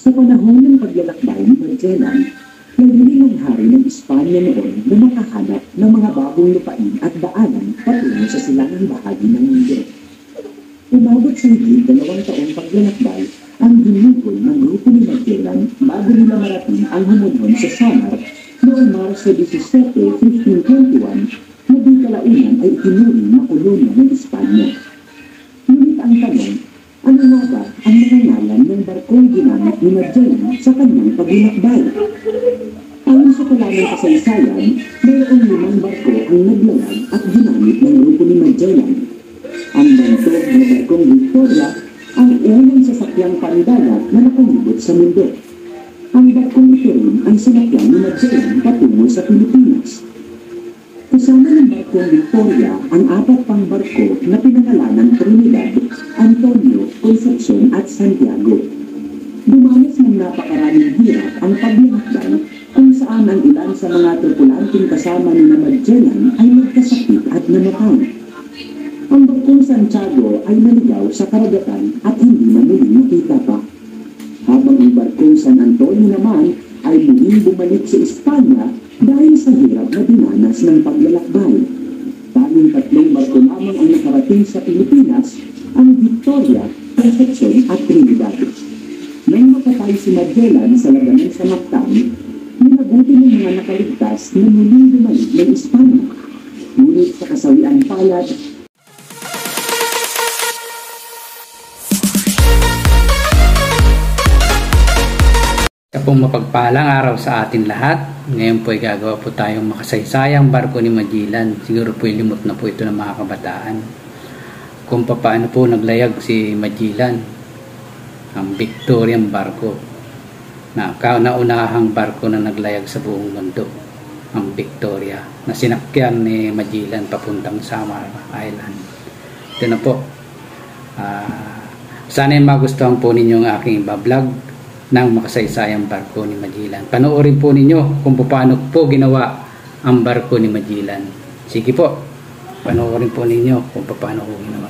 Sa panahon ng paglalakbay ni Magellan, nagmuli ng hari ng Espanya noon na makahanap ng mga bagong lupain at daanan patungo sa silangang bahagi ng mundo. Umabot sa higit 2 taong paglalakbay ang ginugol ng grupo ni Magellan bago nila marating ang hamunhon sa Samar noong Marso 17, 1521 na di kalaunan ay itinuring na kolonya ng Espanya. Ngunit ang tanong, ano nga ba ang mga ngalan ng barkong ginamit ni Magellan sa kanyang paglalakbay? Ayon sa kalamang kasaysayan, mayroong 5 barko ang naglayag at ginamit ng grupo ni Magellan. Ang bantog na barkong Victoria ang unang sasakyang pandagat na nakalibot sa mundo. Ang barkong ito rin ang sinakyan ni Magellan patungo sa Pilipinas. Kasama ng barkong Victoria ang 4 pang barko na pinangalan ng Trinidad, Antonio, Concepcion at Santiago. Dumanas ng napakaraming hirap ang paglalakbay kung saan ang ilan sa mga tripulanting kasama ni Magellan ay nagkasakit at namatay. Ang barkong Santiago ay naligaw sa karagatan at hindi na muling nakita pa. Habang ang barkong San Antonio naman ay muling bumalik sa Espanya dahil sa hirap na dinanas ng paglalakbay. Tanging 3 barko lamang ang nakarating sa Pilipinas, ang Victoria, Concepcion at Trinidad. Nang makatay si Magellan sa labanan sa Mactan, minabuti ng mga nakaligtas na muling bumalik ng Espanya. Ngunit sa kasawian palad, pong mapagpalang araw sa atin lahat. Ngayon po ay gagawa po tayong makasaysayang barko ni Magellan. Siguro po limot na po ito ng mga kabataan. Kung paano po naglayag si Magellan, ang Victorian barko, na kauna-unahang barko na naglayag sa buong mundo, ang Victoria, na sinakyan ni Magellan papuntang Samar Island. Ito na po. Sana magustuhan po ninyo ang aking bablog ng makasaysayang barko ni Magellan. Panoorin po ninyo kung paano po ginawa ang barko ni Magellan. Sige po, panoorin po ninyo kung paano po ginawa.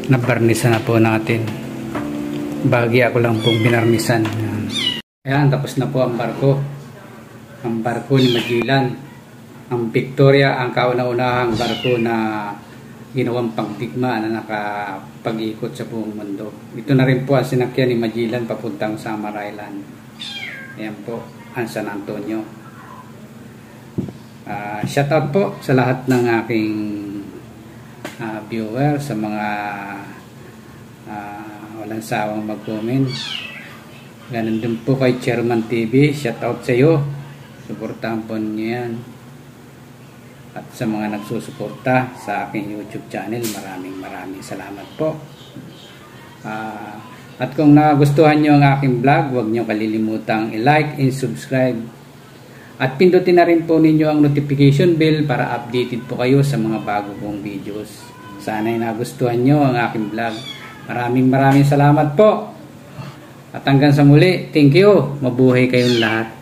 nabarnisan na po natin. Bahagi ako lang pong binarnisan. Ayan, tapos na po ang barko. Ang barko ni Magellan. Ang Victoria, ang kauna-unahang barko na ginawang pangdigma na nakapag-ikot sa buong mundo. Ito na rin po ang sinakyan ni Magellan papuntang Samar Island. Ayan po, ang San Antonio. Shout out po sa lahat ng aking viewer, sa mga walang sawang mag-comment. Ganun din po kay Chairman TV, shout out sa iyo. Suportahan po niyo yan. At sa mga nagsusuporta sa aking YouTube channel, maraming salamat po. At kung nagustuhan nyo ang aking vlog, huwag nyo kalilimutang i-like and subscribe. At pindutin na rin po ninyo ang notification bell para updated po kayo sa mga bago kong videos. Sana'y nagustuhan nyo ang aking vlog. Maraming salamat po. At hanggang sa muli, thank you. Mabuhay kayong lahat.